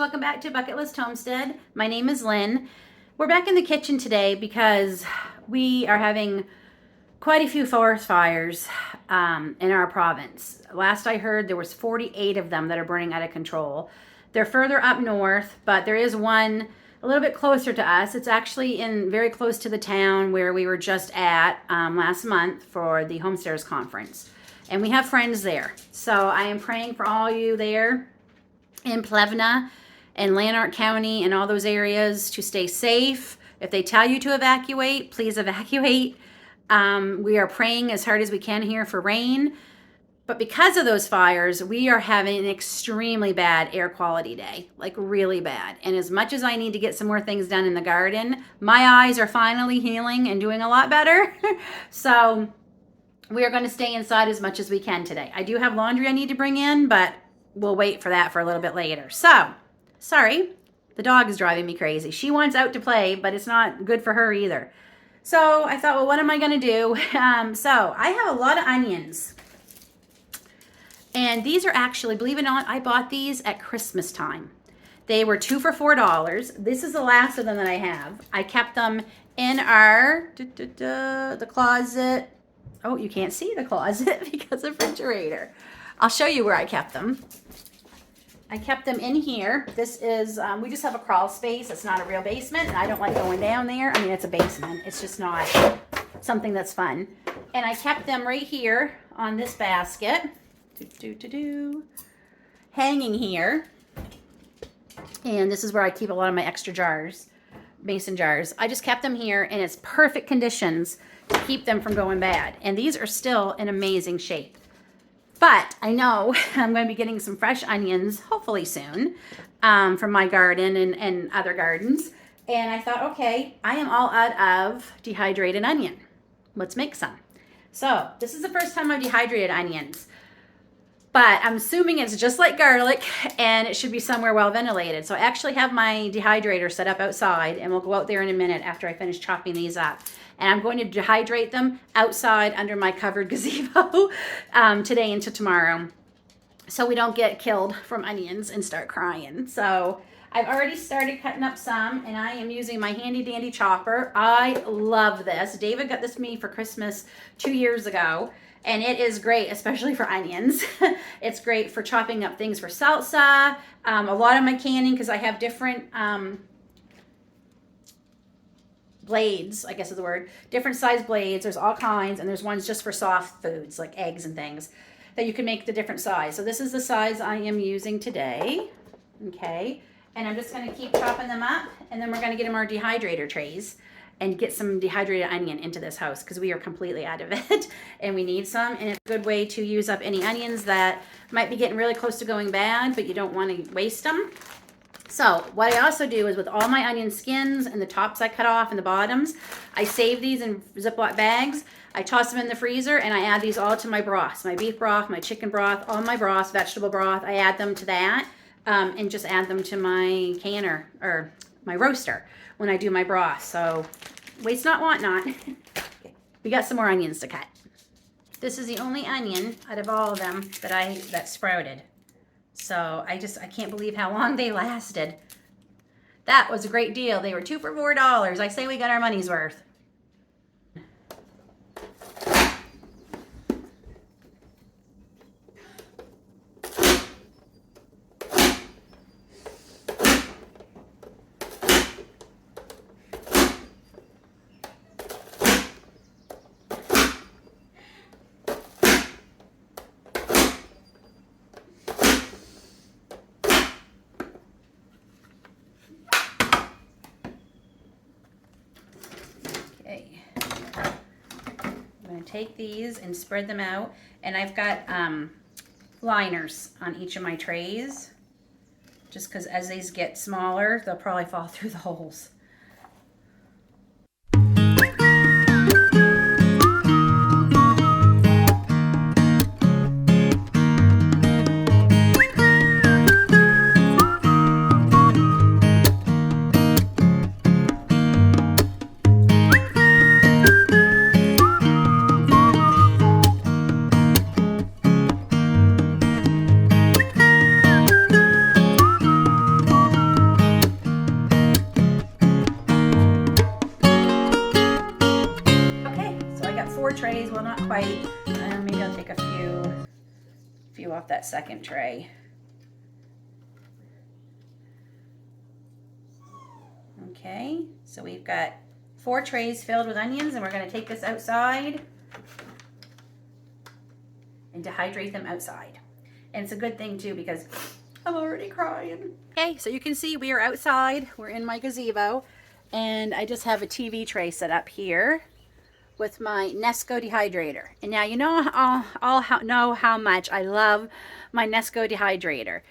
welcome back to Bucket List Homestead. My name is Lynn. We're back in the kitchen today because we are having quite a few forest fires in our province. Last I heard there was 48 of them that are burning out of control. They're further up north, but there is one a little bit closer to us. It's actually very close to the town where we were just at last month for the Homesteaders Conference. And we have friends there. So I am praying for all you there in Plevna and Lanark County and all those areas to stay safe. If they tell you to evacuate, please evacuate. We are praying as hard as we can here for rain. But because of those fires, we are having an extremely bad air quality day, like really bad. And as much as I need to get some more things done in the garden, my eyes are finally healing and doing a lot better. So we are going to stay inside as much as we can today. I do have laundry I need to bring in, but we'll wait for that for a little bit later. So, sorry, the dog is driving me crazy. She wants out to play, but it's not good for her either. So I thought, well, what am I going to do? So I have a lot of onions. And these are actually, believe it or not, I bought these at Christmas time. They were 2 for $4. This is the last of them that I have. I kept them in the closet. Oh, you can't see the closet because of the refrigerator. I'll show you where I kept them. I kept them in here. This is, we just have a crawl space. It's not a real basement, and I don't like going down there. I mean, it's a basement. It's just not something that's fun. And I kept them right here on this basket. Hanging here. And this is where I keep a lot of my extra jars, mason jars. I just kept them here, and it's perfect conditions to keep them from going bad. And these are still in amazing shape. But I know I'm going to be getting some fresh onions, hopefully soon, from my garden and other gardens. And I thought, okay, I am all out of dehydrated onion. Let's make some. So this is the first time I've dehydrated onions. But I'm assuming it's just like garlic, and it should be somewhere well ventilated. So I actually have my dehydrator set up outside, and we'll go out there in a minute after I finish chopping these up. And I'm going to dehydrate them outside under my covered gazebo today into tomorrow, so we don't get killed from onions and start crying. So I've already started cutting up some, and I am using my handy dandy chopper. I love this. David got this to me for Christmas 2 years ago. And it is great, especially for onions. It's great for chopping up things for salsa. A lot of my canning, because I have different blades, I guess is the word. Different size blades. There's all kinds, and there's ones just for soft foods, like eggs and things, that you can make the different size. So this is the size I am using today. Okay. And I'm just going to keep chopping them up, and then we're going to get them our dehydrator trays and get some dehydrated onion into this house because we are completely out of it and we need some. And it's a good way to use up any onions that might be getting really close to going bad, but you don't want to waste them. So what I also do is with all my onion skins and the tops I cut off and the bottoms, I save these in Ziploc bags. I toss them in the freezer, and I add these all to my broths, my beef broth, my chicken broth, all my broths, vegetable broth. I add them to that and just add them to my canner or my roaster when I do my broth. So waste not, want not. We got some more onions to cut. This is the only onion out of all of them that sprouted. So I can't believe how long they lasted. That was a great deal. They were 2 for $4. I say we got our money's worth. Take these and spread them out, and I've got liners on each of my trays just because as these get smaller they'll probably fall through the holes. that second tray. Okay, so we've got 4 trays filled with onions, and we're going to take this outside and dehydrate them outside. And it's a good thing too, because I'm already crying. Okay, so you can see we are outside. We're in my gazebo, and I just have a TV tray set up here with my Nesco dehydrator. And now you know know how much I love my Nesco dehydrator.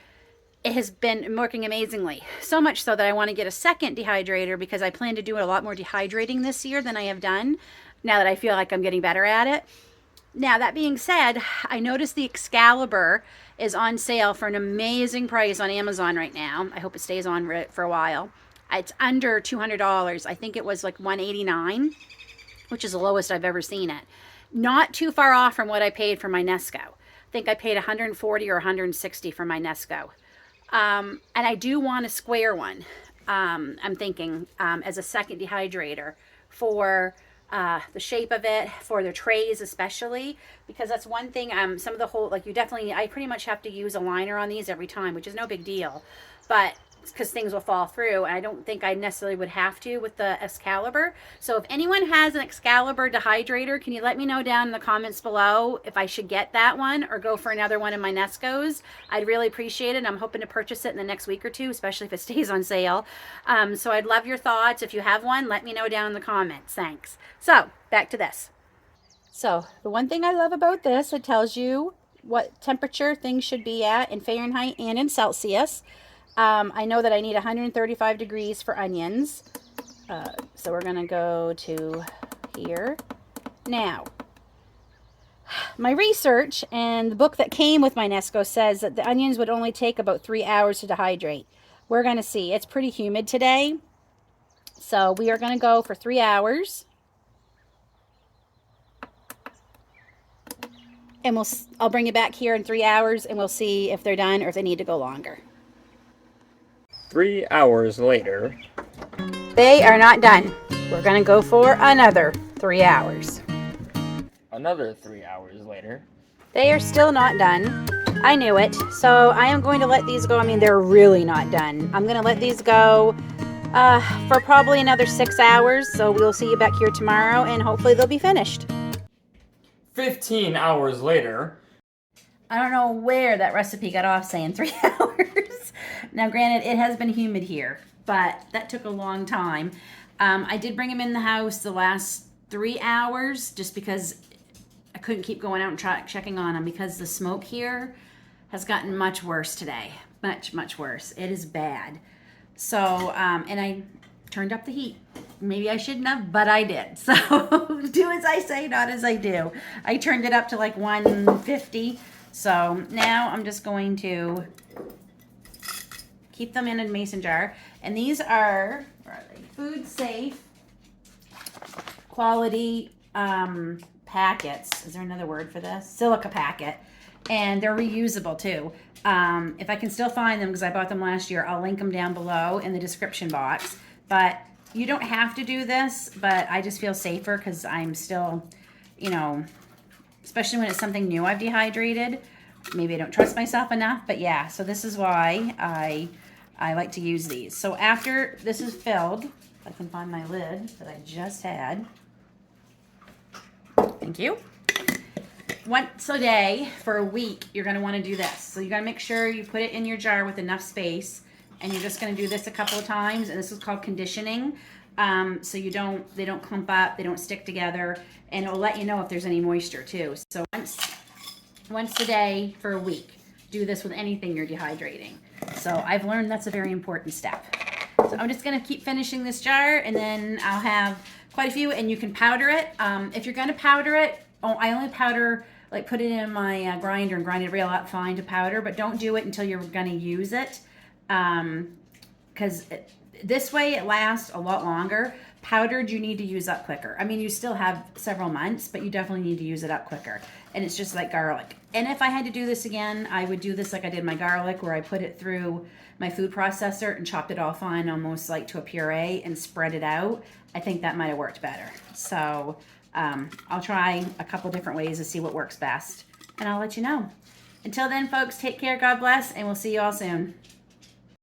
It has been working amazingly. So much so that I want to get a second dehydrator, because I plan to do a lot more dehydrating this year than I have done, now that I feel like I'm getting better at it. Now, that being said, I noticed the Excalibur is on sale for an amazing price on Amazon right now. I hope it stays on for a while. It's under $200. I think it was like $189, which is the lowest I've ever seen it. Not too far off from what I paid for my Nesco. I think I paid $140 or $160 for my Nesco. And I do want a square one, I'm thinking, as a second dehydrator for the shape of it, for the trays especially, because that's one thing, some of the whole, like I pretty much have to use a liner on these every time, which is no big deal, but because things will fall through, and I don't think I necessarily would have to with the Excalibur. So if anyone has an Excalibur dehydrator, can you let me know down in the comments below if I should get that one or go for another one of my Nescos? I'd really appreciate it. I'm hoping to purchase it in the next week or two, especially if it stays on sale. So I'd love your thoughts. If you have one, let me know down in the comments. Thanks. So back to this. So the one thing I love about this, it tells you what temperature things should be at in Fahrenheit and in Celsius. I know that I need 135 degrees for onions. So we're going to go to here. Now, my research and the book that came with my Nesco says that the onions would only take about 3 hours to dehydrate. We're going to see. It's pretty humid today. So we are going to go for 3 hours. And I'll bring it back here in 3 hours, and we'll see if they're done or if they need to go longer. 3 hours later. They are not done. We're going to go for another 3 hours. Another 3 hours later. They are still not done. I knew it. So I am going to let these go. I mean, they're really not done. I'm going to let these go for probably another 6 hours. So we'll see you back here tomorrow, and hopefully they'll be finished. 15 hours later. I don't know where that recipe got off saying 3 hours. Now, granted, it has been humid here, but that took a long time. I did bring them in the house the last 3 hours just because I couldn't keep going out and checking on them, because the smoke here has gotten much worse today. Much worse. It is bad. So, and I turned up the heat. Maybe I shouldn't have, but I did. So do as I say, not as I do. I turned it up to like 150. So now I'm just going to keep them in a mason jar. And these are, where are they? Food safe quality packets. Is there another word for this? Silica packet. And they're reusable too. If I can still find them, because I bought them last year, I'll link them down below in the description box. But you don't have to do this, but I just feel safer because I'm still, you know, especially when it's something new I've dehydrated. Maybe I don't trust myself enough, but yeah, so this is why I like to use these. So after this is filled, if I can find my lid that I just had. Thank you. Once a day for a week, you're going to want to do this. So you got to make sure you put it in your jar with enough space, and you're just going to do this a couple of times, and this is called conditioning. So they don't clump up, they don't stick together, and it'll let you know if there's any moisture too. So once a day for a week, do this with anything you're dehydrating. So I've learned that's a very important step. So I'm just going to keep finishing this jar, and then I'll have quite a few, and you can powder it. If you're going to powder it, I only powder, like put it in my grinder and grind it real up fine to powder, but don't do it until you're going to use it. Because this way it lasts a lot longer. Powdered, you need to use up quicker. I mean, you still have several months, but you definitely need to use it up quicker. And it's just like garlic. And if I had to do this again, I would do this like I did my garlic, where I put it through my food processor and chopped it all fine, almost like to a puree, and spread it out. I think that might have worked better. So I'll try a couple different ways to see what works best, and I'll let you know. Until then, folks, take care, God bless, and we'll see you all soon.